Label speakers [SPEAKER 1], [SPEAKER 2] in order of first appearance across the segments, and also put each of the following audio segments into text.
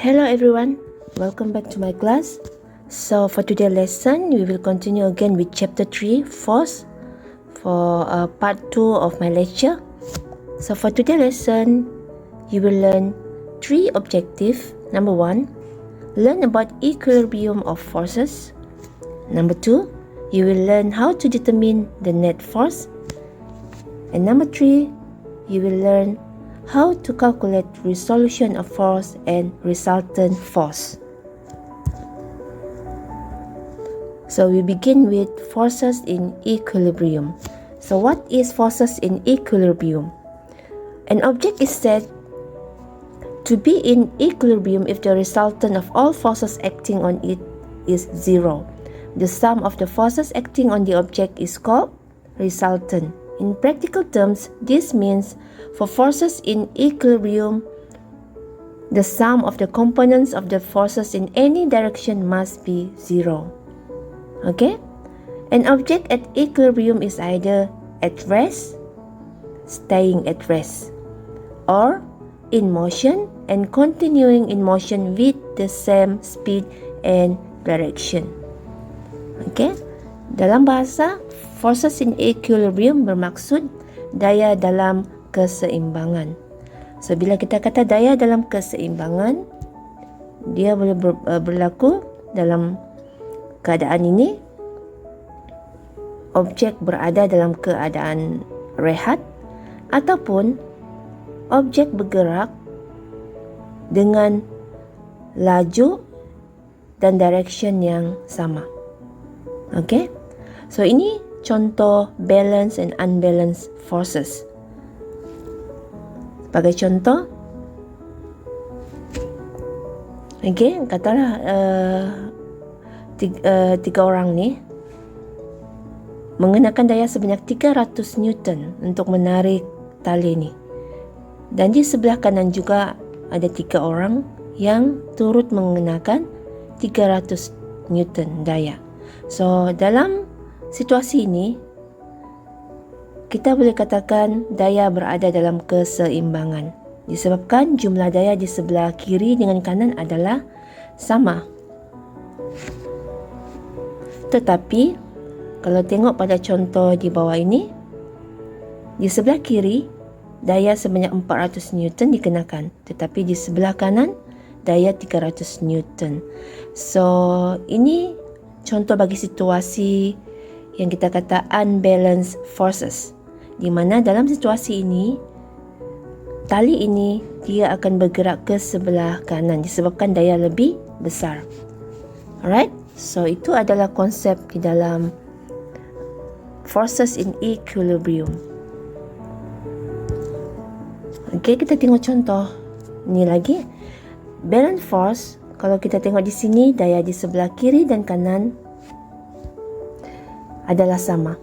[SPEAKER 1] Hello everyone, welcome back to my class. So for today's lesson, we will continue again with chapter 3, force, for part 2 of my lecture. So for today's lesson, you will learn 3 objectives. Number 1, learn about equilibrium of forces. Number 2, you will learn how to determine the net force. And number 3, you will learn how to calculate resolution of force and resultant force. So we begin with forces in equilibrium. So what is forces in equilibrium? An object is said to be in equilibrium if the resultant of all forces acting on it is 0. The sum of the forces acting on the object is called resultant. In practical terms, this means for forces in equilibrium, the sum of the components of the forces in any direction must be 0. Okay? An object at equilibrium is either at rest, staying at rest, or in motion and continuing in motion with the same speed and direction. Okay? Dalam bahasa, forces in equilibrium bermaksud daya dalam keseimbangan. So, bila kita kata daya dalam keseimbangan, dia boleh berlaku dalam keadaan ini. Objek berada dalam keadaan rehat ataupun objek bergerak dengan laju dan direction yang sama. Okay? So, ini contoh balance and unbalanced forces. Sebagai contoh, okay, katalah tiga orang ni menggunakan daya sebanyak 300 Newton untuk menarik tali ni. Dan di sebelah kanan juga ada 3 orang yang turut menggunakan 300 Newton daya. So, dalam situasi ini, kita boleh katakan daya berada dalam keseimbangan disebabkan jumlah daya di sebelah kiri dengan kanan adalah sama. Tetapi, kalau tengok pada contoh di bawah ini, di sebelah kiri, daya sebanyak 400 Newton dikenakan. Tetapi di sebelah kanan, daya 300 Newton. So, ini contoh bagi situasi yang kita kata unbalanced forces, di mana dalam situasi ini tali ini dia akan bergerak ke sebelah kanan disebabkan daya lebih besar. Alright, so itu adalah konsep di dalam forces in equilibrium. Okay, kita tengok contoh ni lagi. Balance force, kalau kita tengok di sini, daya di sebelah kiri dan kanan adalah sama.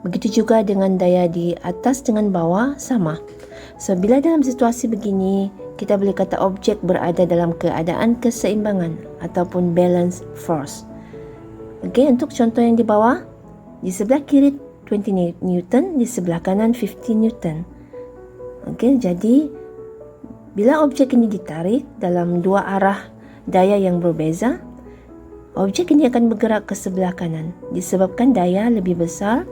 [SPEAKER 1] Begitu juga dengan daya di atas dengan bawah sama. So, bila dalam situasi begini, kita boleh kata objek berada dalam keadaan keseimbangan ataupun balance force. Okey, untuk contoh yang di bawah, di sebelah kiri 20 Newton, di sebelah kanan 50 Newton. Okey, jadi bila objek ini ditarik dalam dua arah daya yang berbeza, objek ini akan bergerak ke sebelah kanan disebabkan daya lebih besar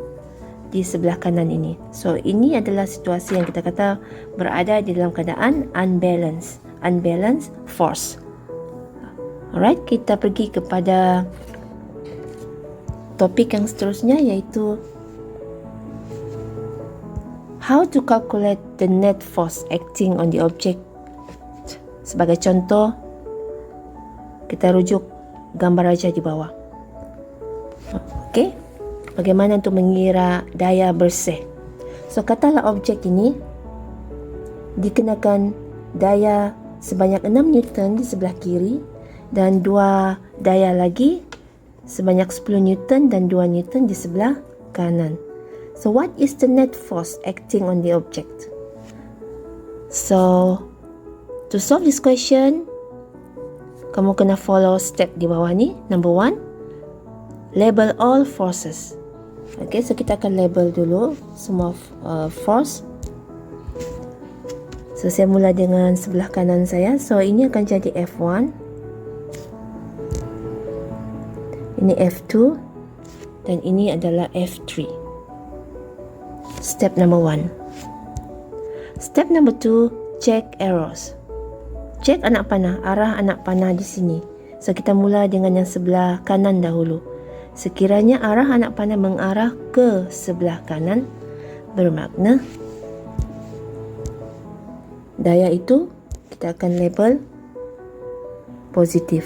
[SPEAKER 1] di sebelah kanan ini. So, ini adalah situasi yang kita kata berada di dalam keadaan unbalanced force. Alright, kita pergi kepada topik yang seterusnya, iaitu how to calculate the net force acting on the object. Sebagai contoh, kita rujuk gambar aja di bawah. Okey, bagaimana untuk mengira daya bersih? So, katalah objek ini dikenakan daya sebanyak 6 Newton di sebelah kiri dan 2 daya lagi sebanyak 10 Newton dan 2 Newton di sebelah kanan. So, what is the net force acting on the object? So, to solve this question, kamu kena follow step di bawah ni. Number 1, label all forces. Okay, so kita akan label dulu semua force. So saya mula dengan sebelah kanan saya. So ini akan jadi F1, ini F2, dan ini adalah F3. Step number 1. Step number 2, check errors. Cek anak panah, arah anak panah di sini. So kita mula dengan yang sebelah kanan dahulu. Sekiranya arah anak panah mengarah ke sebelah kanan, bermakna daya itu kita akan label positif.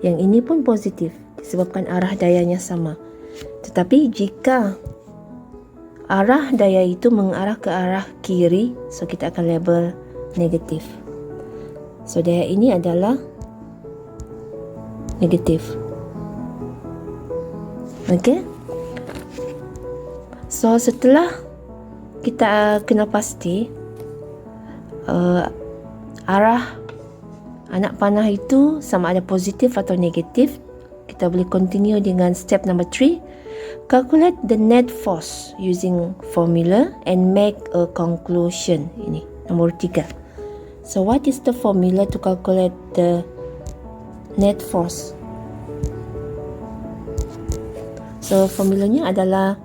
[SPEAKER 1] Yang ini pun positif disebabkan arah dayanya sama. Tetapi jika arah daya itu mengarah ke arah kiri, so kita akan label negatif. So daya ini adalah negatif. Okey. So setelah kita kena pasti arah anak panah itu sama ada positif atau negatif, kita boleh continue dengan step number 3. Calculate the net force using formula and make a conclusion. Ini nombor 3. So what is the formula to calculate the net force? So formulanya adalah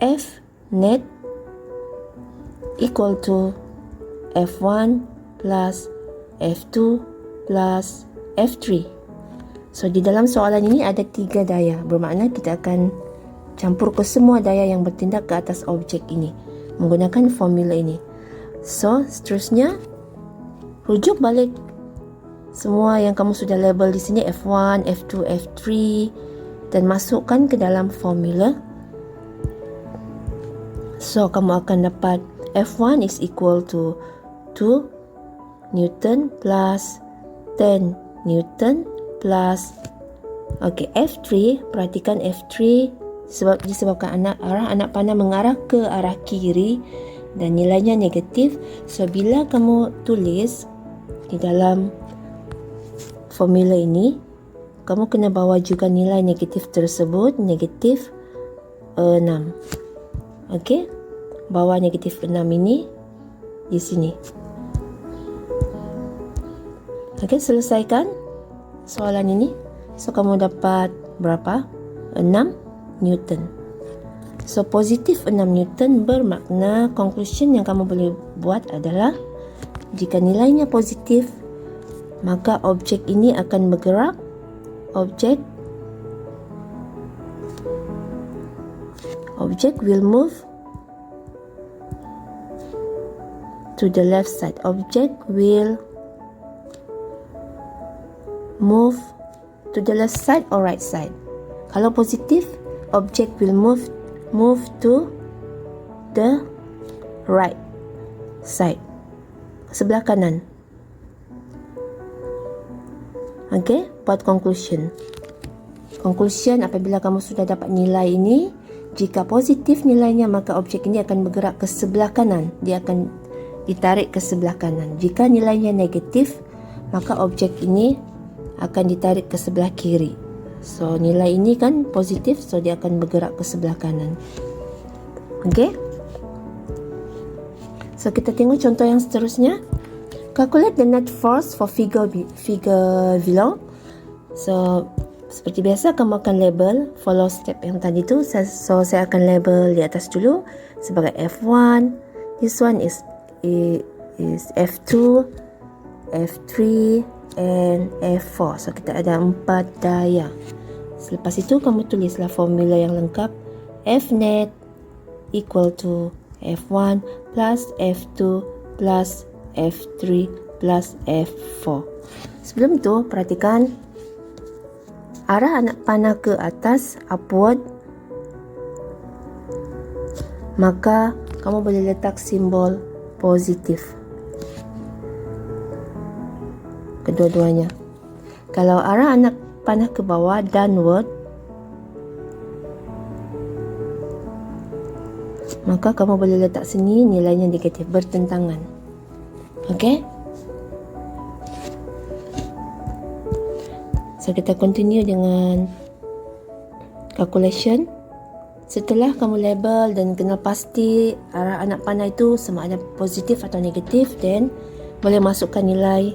[SPEAKER 1] F net equal to F1 plus F2 plus F3. So di dalam soalan ini ada 3 daya. Bermakna kita akan campur ke semua daya yang bertindak ke atas objek ini menggunakan formula ini. So seterusnya rujuk balik semua yang kamu sudah label di sini, F1, F2, F3, dan masukkan ke dalam formula. So kamu akan dapat F1 is equal to 2 Newton plus 10 Newton plus F3. Perhatikan F3 disebabkan arah anak panah mengarah ke arah kiri dan nilainya negatif. So bila kamu tulis di dalam formula ini, kamu kena bawa juga nilai negatif tersebut, negatif 6. Okey, bawa negatif 6 ini di sini. Okey, selesaikan soalan ini. So kamu dapat berapa? 6 Newton. So positif 6 Newton bermakna conclusion yang kamu boleh buat adalah jika nilainya positif, maka objek ini akan bergerak. Object will move to the left side. Object will move to the left side or right side. Kalau positif, object will move to the right side, sebelah kanan. Okey, buat conclusion. Conclusion apabila kamu sudah dapat nilai ini, jika positif nilainya maka objek ini akan bergerak ke sebelah kanan. Dia akan ditarik ke sebelah kanan. Jika nilainya negatif, maka objek ini akan ditarik ke sebelah kiri. So nilai ini kan positif, so dia akan bergerak ke sebelah kanan. Okey. So kita tengok contoh yang seterusnya. Calculate the net force for figure below. So seperti biasa kamu akan label, follow step yang tadi tu. So saya akan label di atas dulu sebagai F1. This one is F2, F3 and F4. So kita ada 4 daya. Selepas itu kamu tulislah formula yang lengkap. F net equal to F1 plus F2 plus F3 plus F4. Sebelum itu perhatikan arah anak panah ke atas, upward, maka kamu boleh letak simbol positif kedua-duanya. Kalau arah anak panah ke bawah, downward, maka kamu boleh letak sini nilainya negatif, bertentangan. Okey? So kita continue dengan calculation. Setelah kamu label dan kenal pasti arah anak panah itu sama ada positif atau negatif, then boleh masukkan nilai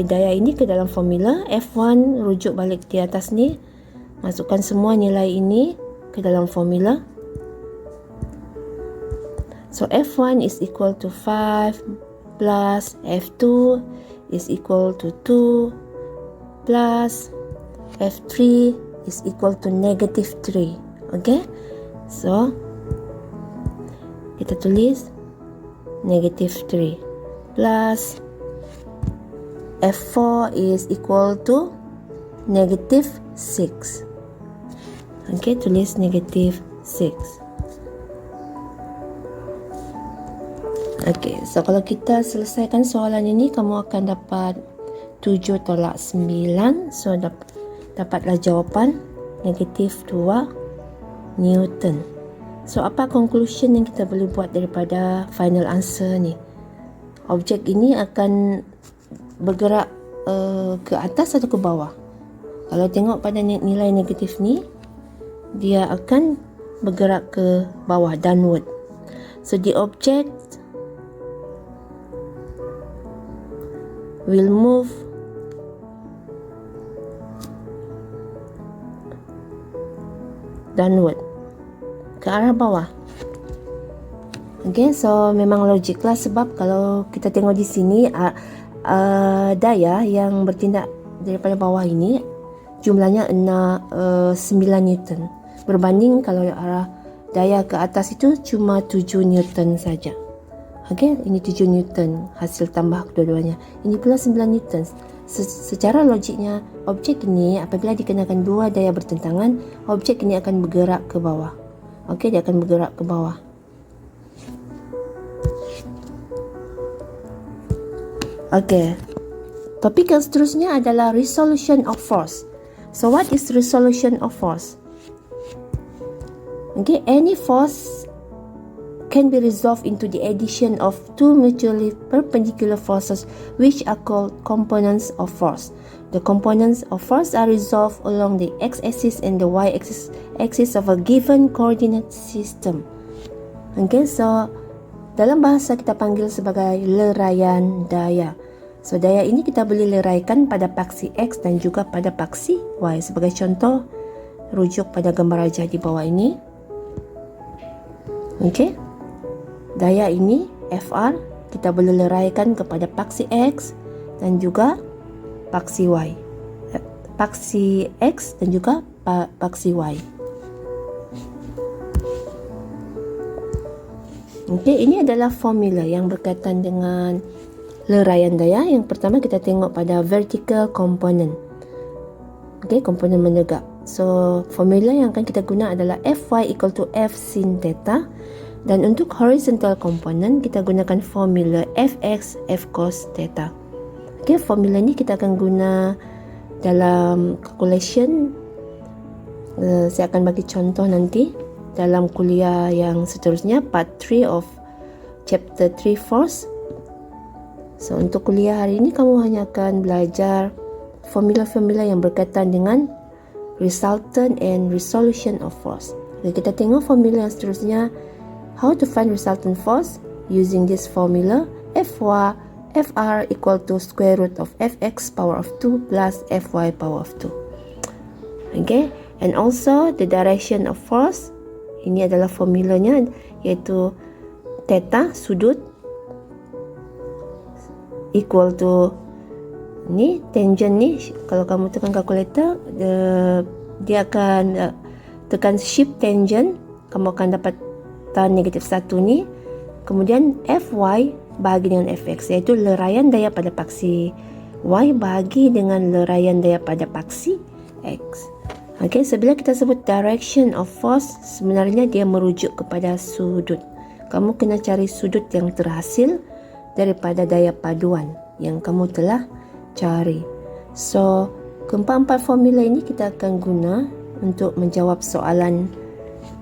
[SPEAKER 1] daya ini ke dalam formula. F1 rujuk balik di atas ni, masukkan semua nilai ini ke dalam formula. So F1 is equal to 5 plus F2 is equal to 2 plus F3 is equal to negative 3. Okay, so kita tulis negative 3 plus F4 is equal to negative 6. Okay, tulis negative 6. Okay, so kalau kita selesaikan soalan ini, kamu akan dapat 7 tolak 9. So dapatlah jawapan negatif 2 Newton. So apa conclusion yang kita boleh buat daripada final answer ni? Objek ini akan bergerak ke atas atau ke bawah? Kalau tengok pada nilai negatif ni, dia akan bergerak ke bawah, downward. So the object will move downward, ke arah bawah. Okay, so memang logik lah, sebab kalau kita tengok di sini daya yang bertindak daripada bawah ini jumlahnya 9 Newton, berbanding kalau arah daya ke atas itu cuma 7 Newton saja. Okay, ini 7 Newton hasil tambah kedua-duanya, ini pula 9 Newton. Secara logiknya, objek ini apabila dikenakan dua daya bertentangan, objek ini akan bergerak ke bawah. Okey, dia akan bergerak ke bawah. Okey. Topik yang seterusnya adalah resolution of force. So what is resolution of force? Okay, any force can be resolved into the addition of two mutually perpendicular forces which are called components of force. The components of force are resolved along the x-axis and the y-axis of a given coordinate system. Okay, so dalam bahasa kita panggil sebagai leraian daya. So daya ini kita boleh leraikan pada paksi x dan juga pada paksi y. Sebagai contoh, rujuk pada gambar rajah di bawah ini. Okay, daya ini Fr kita boleh leraikan kepada paksi x dan juga paksi y. Paksi x dan juga paksi y. Okay, ini adalah formula yang berkaitan dengan leraian daya. Yang pertama kita tengok pada vertical component. Okay, komponen menegak. So formula yang akan kita guna adalah Fy equal to F sin theta. Dan untuk horizontal component kita gunakan formula Fx F cos theta. Okay, formula ni kita akan guna dalam calculation. Saya akan bagi contoh nanti dalam kuliah yang seterusnya, part 3 of chapter 3 force. So untuk kuliah hari ini kamu hanya akan belajar formula-formula yang berkaitan dengan resultant and resolution of force. Okay, kita tengok formula yang seterusnya. How to find resultant force using this formula? Fr equal to square root of Fx power of 2 plus Fy power of 2. Okay, and also the direction of force. Ini adalah formulanya, iaitu theta sudut equal to ni tangent ni. Kalau kamu tekan kalkulator, dia akan tekan shift tangent, kamu akan dapat tan negatif 1 ni. Kemudian Fy bahagi dengan Fx, iaitu leraian daya pada paksi y bahagi dengan leraian daya pada paksi x. Okay, so bila kita sebut direction of force, sebenarnya dia merujuk kepada sudut. Kamu kena cari sudut yang terhasil daripada daya paduan yang kamu telah cari. So keempat-empat formula ini kita akan guna untuk menjawab soalan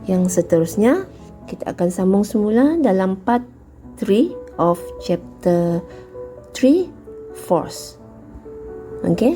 [SPEAKER 1] yang seterusnya. Kita akan sambung semula dalam part 3 of chapter 3 force. Okay.